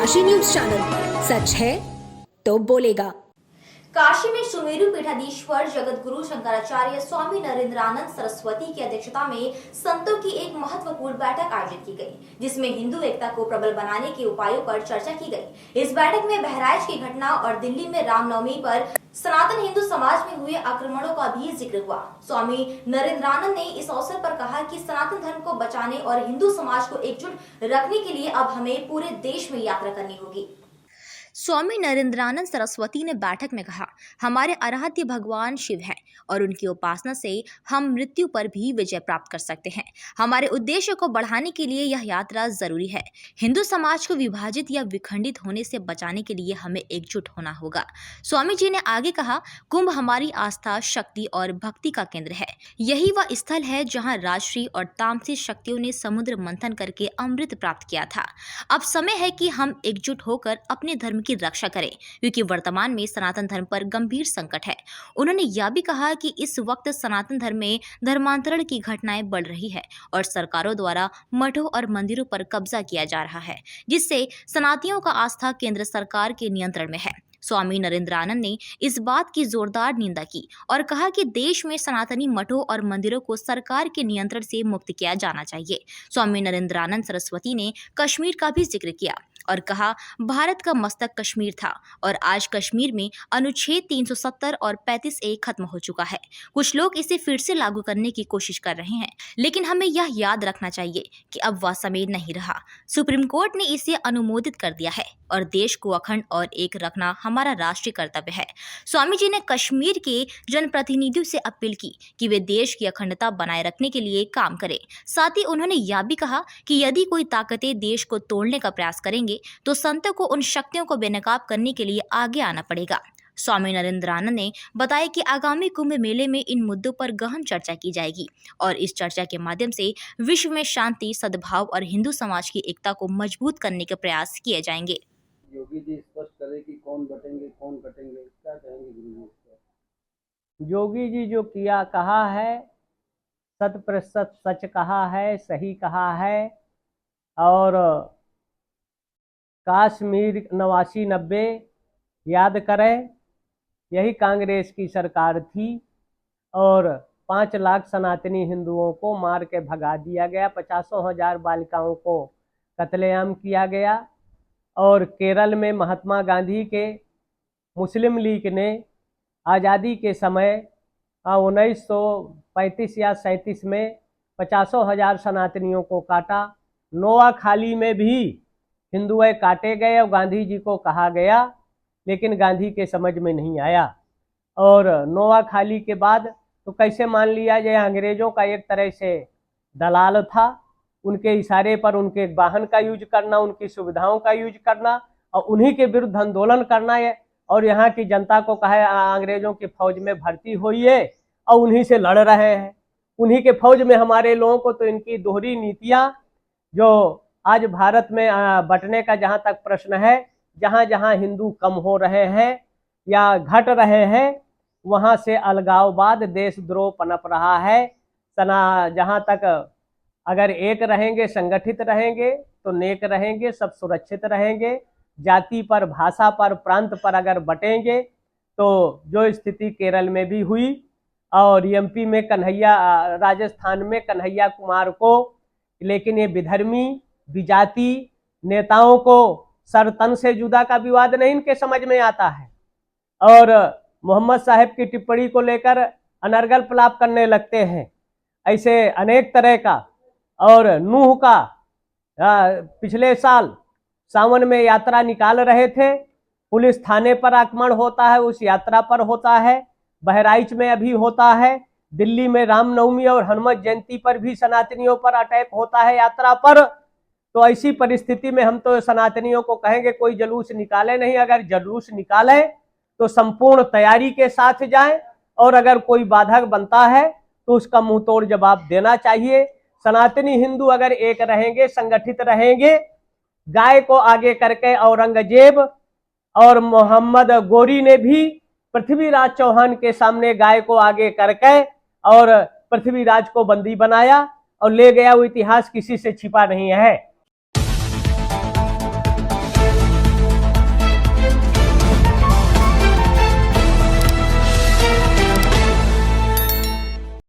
Kashi news channel, सच है तो बोलेगा। काशी में सुमेरु पीठाधीश्वर जगत गुरु शंकराचार्य स्वामी नरेंद्रानंद सरस्वती की अध्यक्षता में संतों की एक महत्वपूर्ण बैठक आयोजित की गई, जिसमें हिंदू एकता को प्रबल बनाने के उपायों पर चर्चा की गई। इस बैठक में बहराइच की घटना और दिल्ली में रामनवमी पर सनातन हिंदू समाज में हुए आक्रमणों का भी जिक्र हुआ। स्वामी नरेंद्रानंद ने इस अवसर पर कहा कि सनातन धर्म को बचाने और हिंदू समाज को एकजुट रखने के लिए अब हमें पूरे देश में यात्रा करनी होगी। स्वामी नरेंद्रानंद सरस्वती ने बैठक में कहा, हमारे आराध्य भगवान शिव हैं और उनकी उपासना से हम मृत्यु पर भी विजय प्राप्त कर सकते हैं। हमारे उद्देश्य को बढ़ाने के लिए यह यात्रा जरूरी है। हिंदू समाज को विभाजित या विखंडित होने से बचाने के लिए हमें एकजुट होना होगा। स्वामी जी ने आगे कहा, कुंभ हमारी आस्था, शक्ति और भक्ति का केंद्र है। यही वह स्थल है जहाँ राष्ट्रीय और तामसिक शक्तियों ने समुद्र मंथन करके अमृत प्राप्त किया था। अब समय है कि हम एकजुट होकर अपने धर्म की रक्षा करें, क्योंकि वर्तमान में सनातन धर्म पर गंभीर संकट है। उन्होंने यह भी कहा कि इस वक्त सनातन धर्म में धर्मांतरण की घटनाएं बढ़ रही है और सरकारों द्वारा मठों और मंदिरों पर कब्जा किया जा रहा है, जिससे सनातनियों का आस्था केंद्र सरकार के नियंत्रण में है। स्वामी नरेंद्रानंद ने इस बात की जोरदार निंदा की और कहा कि देश में सनातनी मठों और मंदिरों को सरकार के नियंत्रण से मुक्त किया जाना चाहिए। स्वामी नरेंद्रानंद सरस्वती ने कश्मीर का भी जिक्र किया और कहा, भारत का मस्तक कश्मीर था और आज कश्मीर में अनुच्छेद 370 और 35A खत्म हो चुका है। कुछ लोग इसे फिर से लागू करने की कोशिश कर रहे हैं, लेकिन हमें यह याद रखना चाहिए कि अब वह समय नहीं रहा। सुप्रीम कोर्ट ने इसे अनुमोदित कर दिया है और देश को अखंड और एक रखना हमारा राष्ट्रीय कर्तव्य है। स्वामी जी ने कश्मीर के जनप्रतिनिधियों से अपील की कि वे देश की अखंडता बनाए रखने के लिए काम करें। साथ ही उन्होंने यह भी कहा कि यदि कोई ताकतें देश को तोड़ने का प्रयास करेंगे तो संतों को उन शक्तियों को बेनकाब करने के लिए आगे आना पड़ेगा। स्वामी नरेंद्रानंद ने बताया कि आगामी कुंभ मेले में इन मुद्दों पर गहन चर्चा की जाएगी और इस चर्चा के माध्यम से विश्व में शांति, सद्भाव और हिंदू समाज की एकता को मजबूत करने के प्रयास किए जाएंगे। योगी जी स्पष्ट करें कि कौन बटेंगे कौन कटेंगे, क्या कहेंगे गुरु जी इस पर? योगी जी जो किया कहा है, 100% सच कहा है, सही कहा है। और कश्मीर 89-90 याद करें, यही कांग्रेस की सरकार थी और 5 लाख सनातनी हिंदुओं को मार के भगा दिया गया, 50,000 बालिकाओं को कत्लेआम किया गया। और केरल में महात्मा गांधी के मुस्लिम लीग ने आज़ादी के समय 1935 या 37 में 50,000 सनातनियों को काटा। नोआखाली में भी हिंदुए काटे गए और गांधी जी को कहा गया, लेकिन गांधी के समझ में नहीं आया। और नोआखाली के बाद तो कैसे मान लिया जाए, अंग्रेजों का एक तरह से दलाल था। उनके इशारे पर उनके वाहन का यूज करना, उनकी सुविधाओं का यूज करना और उन्हीं के विरुद्ध आंदोलन करना है। और यहाँ की जनता को कहे अंग्रेजों की फौज में भर्ती हुई है और उन्हीं से लड़ रहे हैं। उन्हीं के फौज में हमारे लोगों को, तो इनकी दोहरी नीतियाँ जो आज भारत में बंटने का जहाँ तक प्रश्न है, जहाँ जहाँ हिंदू कम हो रहे हैं या घट रहे हैं, वहाँ से अलगाववाद, देशद्रोह पनप रहा है। जहाँ तक अगर एक रहेंगे, संगठित रहेंगे तो नेक रहेंगे, सब सुरक्षित रहेंगे। जाति पर, भाषा पर, प्रांत पर अगर बटेंगे तो जो स्थिति केरल में भी हुई और एमपी में कन्हैया, राजस्थान में कन्हैया कुमार को, लेकिन ये विधर्मी विजाति नेताओं को सरतन से जुदा का विवाद नहीं इनके समझ में आता है और मोहम्मद साहब की टिप्पणी को लेकर अनर्गल प्रलाप करने लगते हैं। ऐसे अनेक तरह का। और नूह का पिछले साल सावन में यात्रा निकाल रहे थे, पुलिस थाने पर आक्रमण होता है, उस यात्रा पर होता है। बहराइच में अभी होता है, दिल्ली में रामनवमी और हनुमान जयंती पर भी सनातनियों पर अटैक होता है यात्रा पर। तो ऐसी परिस्थिति में हम तो सनातनियों को कहेंगे कोई जुलूस निकाले नहीं, अगर जुलूस निकाले तो संपूर्ण तैयारी के साथ जाएं और अगर कोई बाधक बनता है तो उसका मुंह तोड़ जवाब देना चाहिए। सनातनी हिंदू अगर एक रहेंगे, संगठित रहेंगे, गाय को आगे करके औरंगजेब और मोहम्मद गोरी ने भी पृथ्वीराज चौहान के सामने गाय को आगे करके और पृथ्वीराज को बंदी बनाया और ले गया, वो इतिहास किसी से छिपा नहीं है।